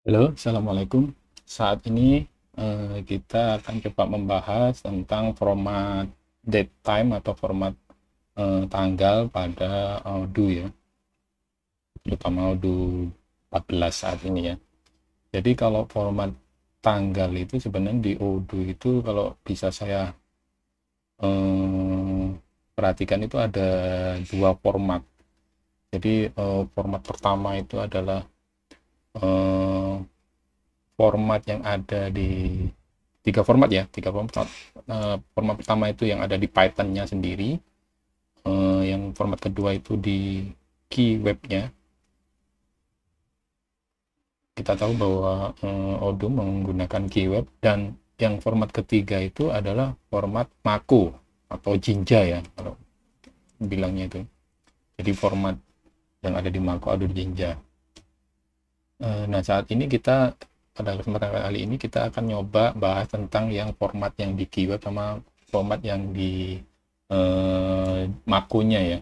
Halo, Assalamualaikum. Saat ini kita akan coba membahas tentang format date time atau format tanggal pada Odoo ya, terutama Odoo 14 saat ini ya. Jadi kalau format tanggal itu sebenarnya di Odoo itu kalau bisa saya eh, perhatikan itu ada dua format. Jadi format pertama itu adalah eh, format yang ada di tiga format ya, tiga format. Format pertama itu yang ada di Python-nya sendiri, yang format kedua itu di keywebnya. Kita tahu bahwa Odoo menggunakan keyweb, dan yang format ketiga itu adalah format Mako atau Jinja ya kalau bilangnya itu. Jadi format yang ada di Mako ada di Jinja. Nah, saat ini kita pada kesempatan kali ini kita akan nyoba bahas tentang yang format yang di keyword sama format yang di makonya ya.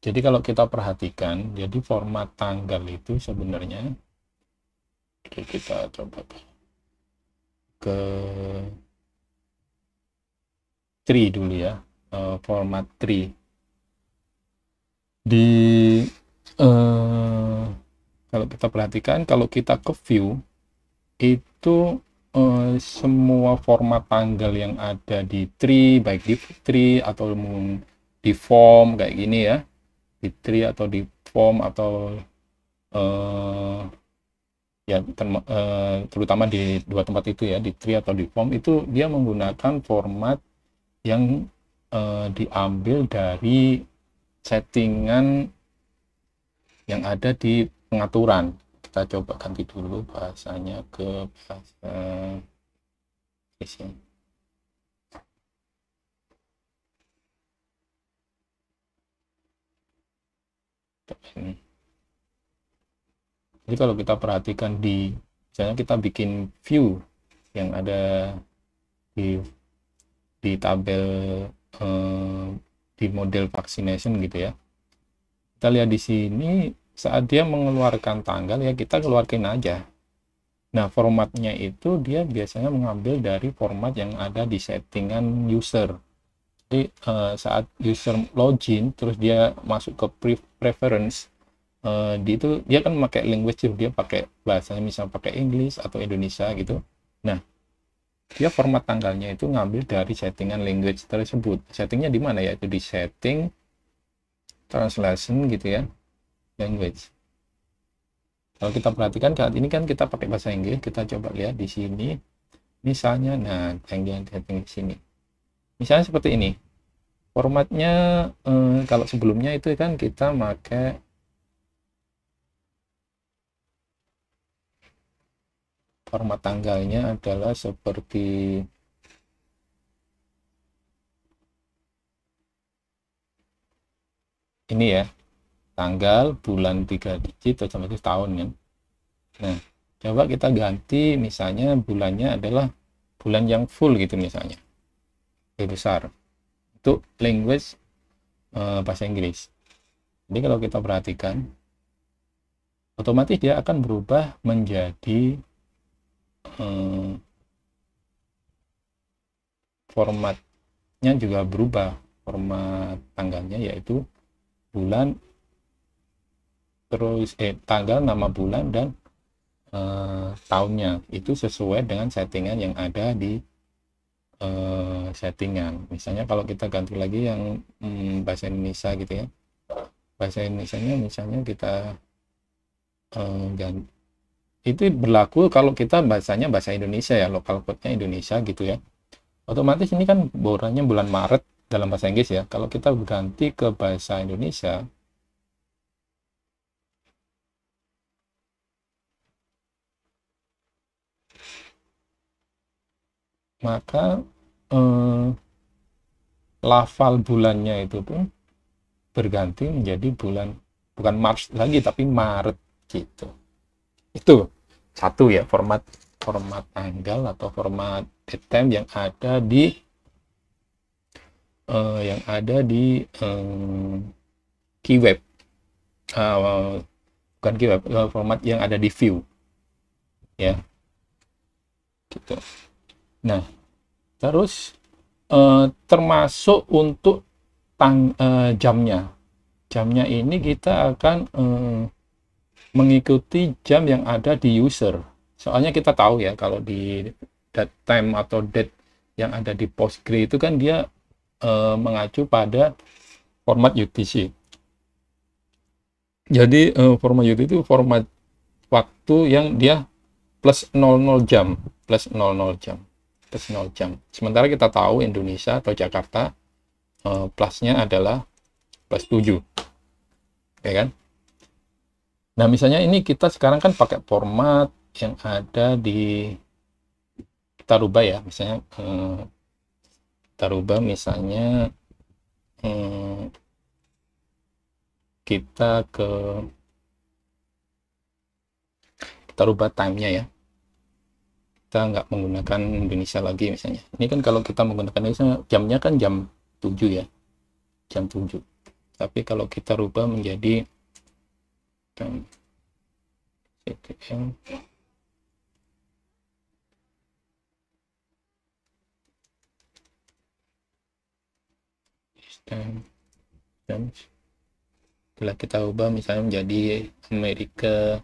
Jadi kalau kita perhatikan, jadi format tanggal itu sebenarnya, oke, kita coba ke tree dulu ya, format tree di eh, kalau kita perhatikan, kalau kita ke view itu semua format tanggal yang ada di tree, baik di tree atau di form kayak gini ya, di tree atau di form atau eh, ya terutama di dua tempat itu ya, di tree atau di form, itu dia menggunakan format yang diambil dari settingan yang ada di pengaturan. Kita coba ganti dulu bahasanya ke bahasa Inggris ya. Ini. Jadi kalau kita perhatikan di, misalnya kita bikin view yang ada di tabel eh, di model vaccination gitu ya. Kita lihat di sini saat dia mengeluarkan tanggal ya kita keluarkan aja. Nah, formatnya itu dia biasanya mengambil dari format yang ada di settingan user. Jadi saat user login terus dia masuk ke preference, di itu dia kan pakai language, dia pakai bahasanya misal pakai English atau Indonesia gitu. Nah, dia format tanggalnya itu ngambil dari settingan language tersebut. Settingnya di mana ya? Itu di setting translation gitu ya, language. Kalau kita perhatikan saat ini kan kita pakai bahasa Inggris, kita coba lihat di sini. Misalnya, nah yang setting di sini. Misalnya seperti ini. Formatnya kalau sebelumnya itu kan kita pakai format tanggalnya adalah seperti ini ya, tanggal, bulan 3 digit, otomatis tahun kan. Nah, coba kita ganti misalnya bulannya adalah bulan yang full gitu misalnya, lebih besar. Untuk language bahasa Inggris. Jadi kalau kita perhatikan, otomatis dia akan berubah menjadi eh, formatnya juga berubah. Format tanggalnya yaitu bulan, terus tanggal, nama bulan, dan tahunnya itu sesuai dengan settingan yang ada di settingan. Misalnya kalau kita ganti lagi yang bahasa Indonesia gitu ya, bahasa Indonesianya misalnya kita ganti, itu berlaku kalau kita bahasanya bahasa Indonesia ya, lokal code-nya Indonesia gitu ya. Otomatis ini kan bulannya bulan Maret dalam bahasa Inggris ya. Kalau kita ganti ke bahasa Indonesia, maka eh, lafal bulannya itu pun berganti menjadi bulan, bukan March lagi tapi Maret gitu. Itu satu ya, format format tanggal atau format date time yang ada di keyweb, bukan keyweb, format yang ada di view. ya gitu. Nah, terus termasuk untuk jamnya ini kita akan mengikuti jam yang ada di user. Soalnya kita tahu ya, kalau di date time atau date yang ada di Postgre itu kan dia mengacu pada format UTC. Jadi format UTC itu format waktu yang dia plus 00 jam, plus 00 jam, plus 0 jam. Sementara kita tahu Indonesia atau Jakarta plusnya adalah plus 7, ya kan? Nah, misalnya ini kita sekarang kan pakai format yang ada di, kita rubah ya, misalnya kita rubah misalnya kita rubah time-nya ya. Kita nggak menggunakan Indonesia lagi misalnya. Ini kan kalau kita menggunakan Indonesia, jamnya kan jam 7 ya. Jam 7. Tapi kalau kita rubah menjadi jam CTM, dan setelah kita ubah misalnya menjadi Amerika,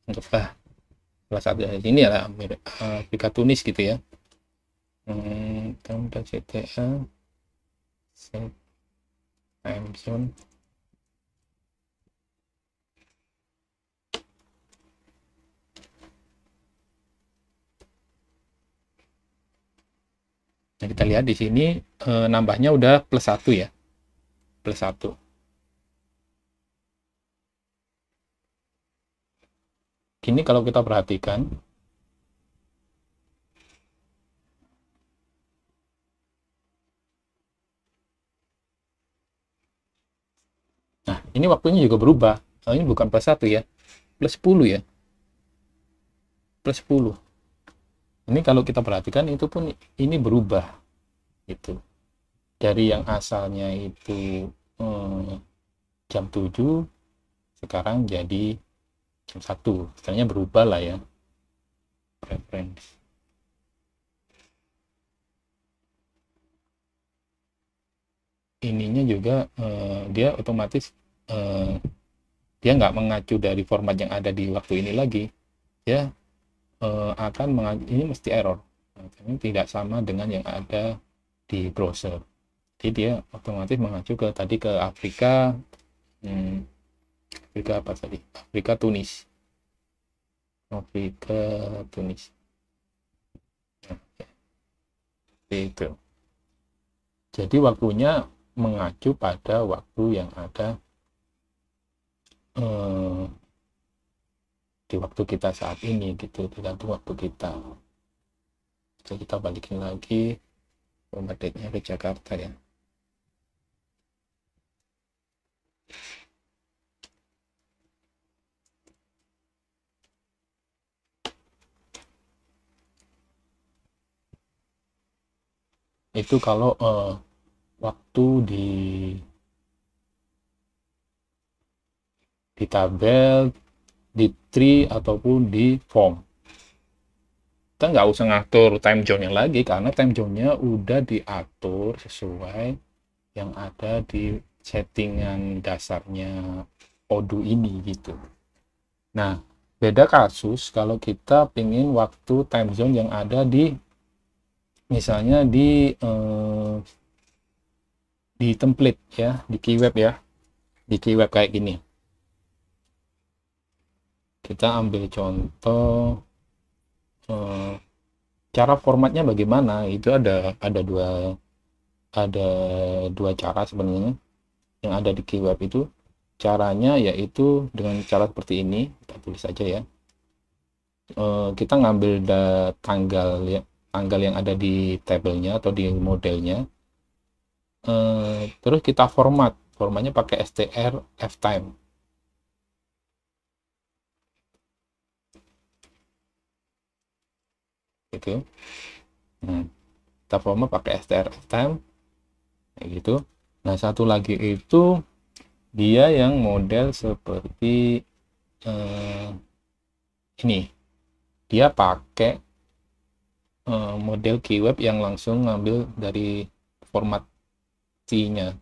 anggaplah salah satu dari sini adalah Afrika Tunis gitu ya. Dan CTA set time zone. Nah, kita lihat di sini nambahnya udah plus 1 ya, plus 1. Gini kalau kita perhatikan, nah ini waktunya juga berubah. Ini bukan plus 1 ya, plus 10 ya, plus 10. Ini kalau kita perhatikan itu pun ini berubah gitu. Dari yang asalnya itu jam 7 sekarang jadi jam 1. Sebenarnya berubah lah ya. Preference. Ininya juga dia otomatis dia nggak mengacu dari format yang ada di waktu ini lagi. Dia akan ini mesti error. Ini tidak sama dengan yang ada di browser. Jadi dia otomatis mengacu ke tadi ke Afrika, Afrika apa tadi? Afrika Tunis. Afrika Tunis. Nah, itu. Jadi waktunya mengacu pada waktu yang ada di waktu kita saat ini gitu, tergantung waktu kita. Jadi kita balikin lagi format date-nya ke Jakarta ya. Itu kalau waktu di tabel, di tree ataupun di form. Kita nggak usah ngatur time zone-nya lagi karena time zone-nya udah diatur sesuai yang ada di settingan dasarnya Odoo ini gitu. Nah, beda kasus kalau kita pingin waktu time zone yang ada di misalnya di template ya, di keyweb ya, di keyweb kayak gini. Kita ambil contoh cara formatnya bagaimana, itu ada dua cara sebenarnya yang ada di keyweb itu. Caranya yaitu dengan cara seperti ini, kita tulis saja ya. Kita ngambil tanggal yang ada di tabelnya atau di modelnya, terus kita formatnya pakai str ftime. Gitu. Nah, kita format pakai str ftime kayak gitu. Nah, satu lagi itu Dia yang model seperti ini. Dia pakai model keyword yang langsung ngambil dari format T-nya,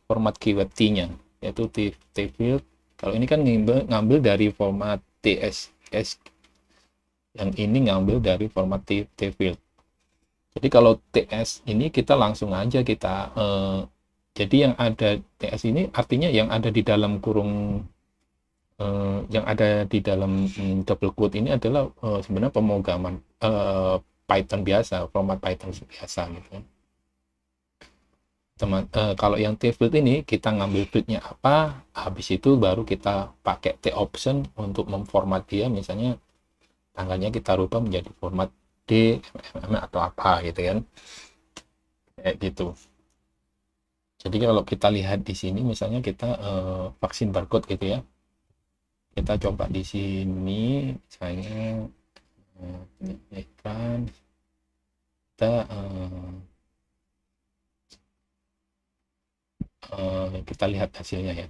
format keyword T-nya, yaitu T field. Kalau ini kan ngambil dari format TSS, yang ini ngambil dari format T field. Jadi kalau TS ini kita langsung aja kita jadi yang ada TS ini artinya yang ada di dalam kurung yang ada di dalam double quote ini adalah sebenarnya pemrograman Python biasa, format Python biasa gitu. Kalau yang T field ini kita ngambil fieldnya apa, habis itu baru kita pakai T option untuk memformat dia, misalnya tanggalnya kita rubah menjadi format D, MM atau apa gitu kan, kayak gitu. Jadi kalau kita lihat di sini misalnya kita vaksin barcode gitu ya, kita coba di sini misalnya ekran kita lihat hasilnya ya.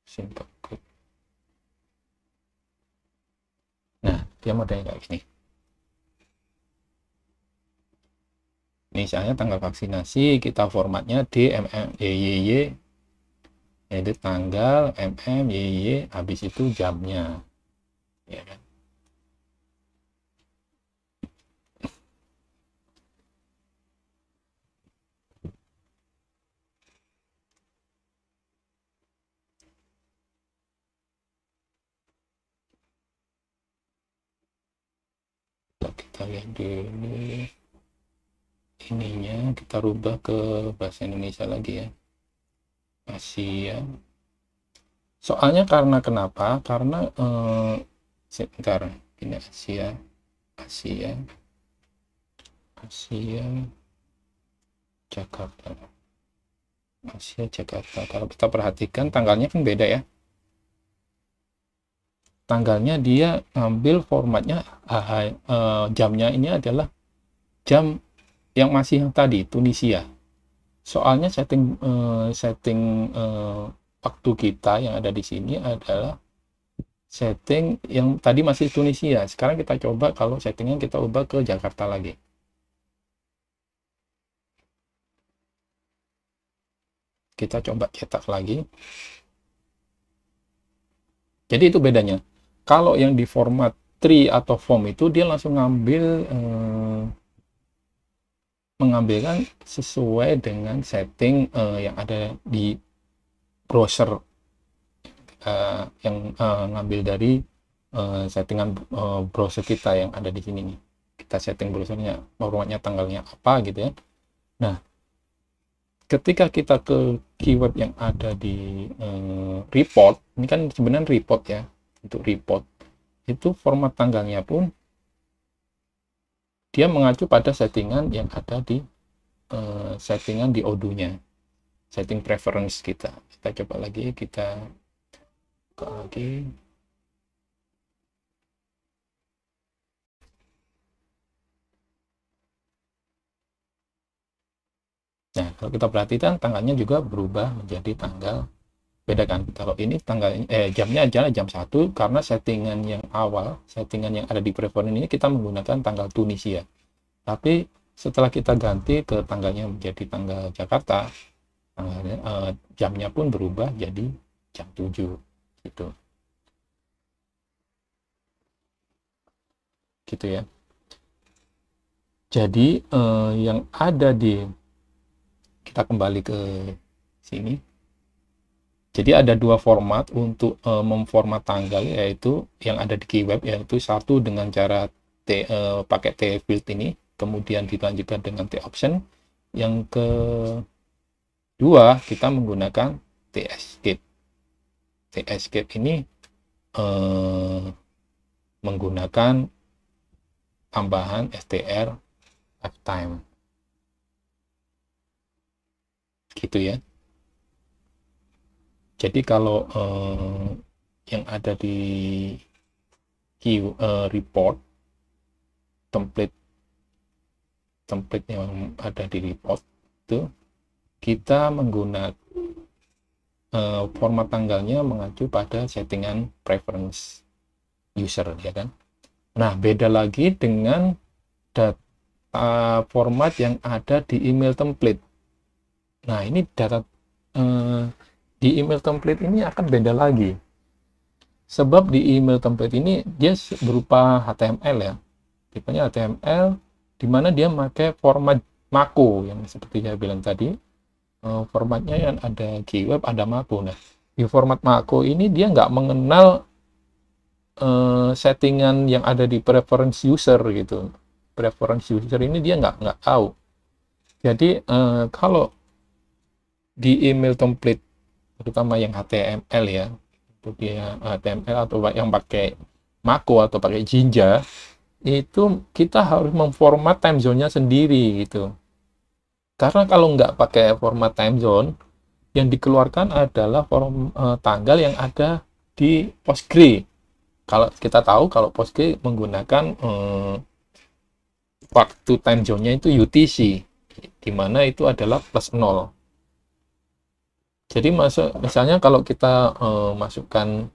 Simple code. Nah, dia modelnya kayak gini. Misalnya tanggal vaksinasi, kita formatnya D, MM, YYY, edit tanggal, MM, YYY, habis itu jamnya. Ya kan? Kita lihat dulu ininya, kita rubah ke bahasa Indonesia lagi ya, Asia. Soalnya karena kenapa, karena sebentar ini Asia Jakarta, Asia Jakarta. Kalau kita perhatikan tanggalnya kan beda ya, tanggalnya dia ambil formatnya jamnya ini adalah jam yang masih yang tadi Tunisia. Soalnya setting waktu kita yang ada di sini adalah setting yang tadi masih Tunisia. Sekarang kita coba kalau settingnya kita ubah ke Jakarta lagi. Kita coba cetak lagi. Jadi itu bedanya. Kalau yang di format tree atau form itu dia langsung mengambilkan sesuai dengan setting yang ada di browser, yang ngambil dari settingan browser kita yang ada di sini nih. Kita setting browsernya, formatnya tanggalnya apa gitu ya. Nah, ketika kita ke keyword yang ada di report, ini kan sebenarnya report ya, untuk report itu format tanggalnya pun dia mengacu pada settingan yang ada di settingan di Odoo-nya, setting preference kita. Kita coba lagi, kita buka lagi. Nah, kalau kita perhatikan tanggalnya juga berubah menjadi tanggal, beda kan? Kalau ini tanggal jamnya adalah jam 1 karena settingan yang awal, settingan yang ada di preference ini kita menggunakan tanggal Tunisia. Tapi setelah kita ganti ke tanggalnya menjadi tanggal Jakarta, jamnya pun berubah jadi jam 7 gitu. Gitu ya. Jadi yang ada di, kita kembali ke sini. Jadi ada dua format untuk memformat tanggal, yaitu yang ada di keyword, yaitu satu dengan cara pakai T field ini, kemudian dilanjutkan dengan T option. Yang kedua kita menggunakan T escape. T escape ini menggunakan tambahan str lifetime gitu ya. Jadi kalau yang ada di report, template yang ada di report itu kita menggunakan format tanggalnya mengacu pada settingan preference user, ya kan. Nah, beda lagi dengan data format yang ada di email template. Nah, ini data di email template ini akan beda lagi. Sebab di email template ini dia berupa HTML ya. Tipenya HTML di mana dia pakai format Mako yang seperti saya bilang tadi. Formatnya yang ada keyword, ada Mako. Nah, di format Mako ini dia nggak mengenal settingan yang ada di preference user gitu. Preference user ini dia nggak tahu. Jadi kalau di email template terutama yang HTML ya, itu dia HTML atau yang pakai Mako atau pakai Jinja, itu kita harus memformat time zone-nya sendiri gitu. Karena kalau nggak pakai format time zone, yang dikeluarkan adalah tanggal yang ada di Postgre. Kalau kita tahu kalau Postgre menggunakan waktu time zone-nya itu UTC, di mana itu adalah plus 0. Jadi misalnya kalau kita masukkan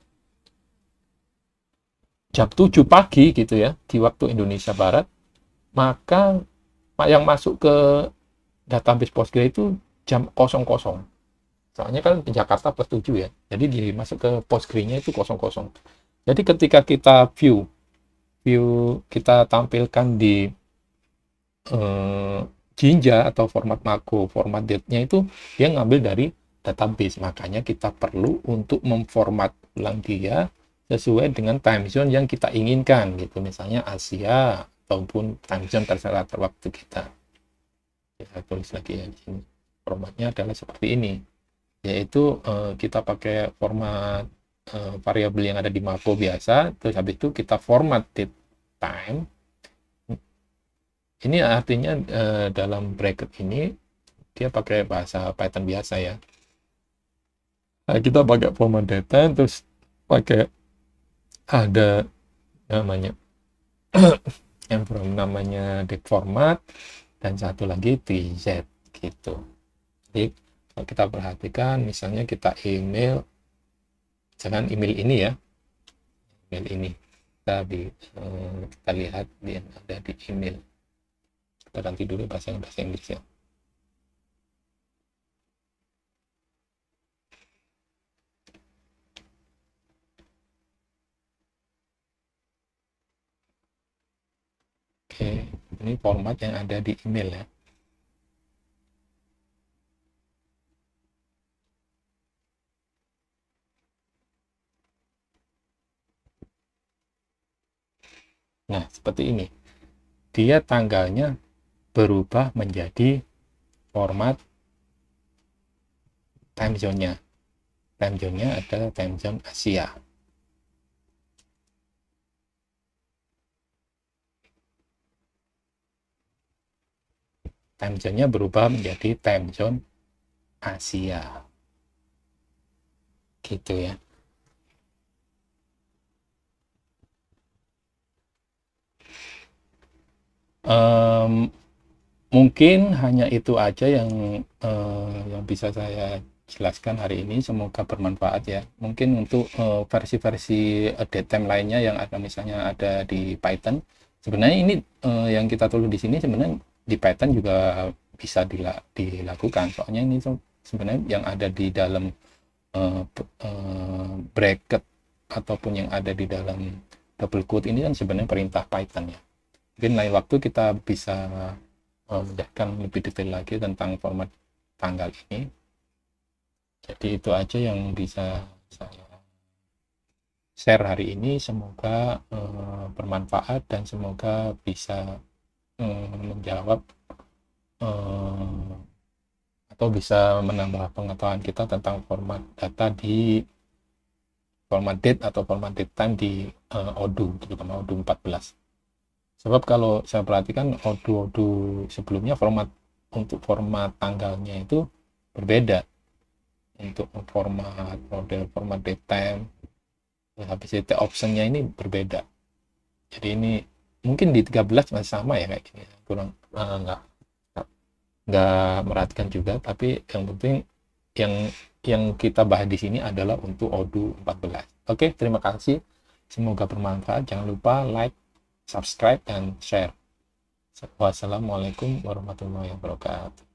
jam 7 pagi gitu ya, di waktu Indonesia Barat, maka yang masuk ke database Postgre itu jam 00. Soalnya kan di Jakarta plus 7 ya, jadi masuk ke Postgre-nya itu 00. Jadi ketika kita view kita tampilkan di Jinja atau format Mako, format date-nya itu dia ngambil dari database. Makanya kita perlu untuk memformat ulang dia sesuai dengan time zone yang kita inginkan gitu. Misalnya Asia ataupun time zone terserah waktu kita. Saya tulis lagi ya di sini. Formatnya adalah seperti ini. Yaitu kita pakai format variabel yang ada di Mako biasa, terus habis itu kita format date time. Ini artinya dalam bracket ini dia pakai bahasa Python biasa ya. Nah, kita pakai format data, terus pakai ada namanya yang namanya date format dan satu lagi tz gitu. Jadi kalau kita perhatikan, misalnya kita email, jangan email ini ya, email ini kita lihat dia ada di email. Kita ganti dulu bahasa Inggris ya. Oke, ini format yang ada di email ya. Nah, seperti ini. Dia tanggalnya berubah menjadi format time zone-nya. Time zone-nya adalah time zone Asia. Time zone-nya berubah menjadi time zone Asia. Gitu ya. Mungkin hanya itu aja yang bisa saya jelaskan hari ini. Semoga bermanfaat ya. Mungkin untuk versi-versi datetime lainnya yang ada misalnya ada di Python. Sebenarnya ini yang kita tulis di sini sebenarnya di Python juga bisa dilakukan. Soalnya ini sebenarnya yang ada di dalam bracket ataupun yang ada di dalam double quote ini kan sebenarnya perintah Python ya. Mungkin lain waktu kita bisa menjelaskan lebih detail lagi tentang format tanggal ini. Jadi itu aja yang bisa saya share hari ini. Semoga bermanfaat dan semoga bisa menjawab atau bisa menambah pengetahuan kita tentang format data di format date atau format date time di Odoo, terutama Odoo 14. Sebab kalau saya perhatikan Odoo sebelumnya untuk format tanggalnya itu berbeda. Untuk model format date time, habis itu optionnya ini berbeda. Jadi ini mungkin di 13 masih sama ya kayak gini. Kurang nggak merhatikan juga, tapi yang penting yang kita bahas di sini adalah untuk Odoo 14. Oke, terima kasih. Semoga bermanfaat. Jangan lupa like, subscribe, dan share. Wassalamualaikum warahmatullahi wabarakatuh.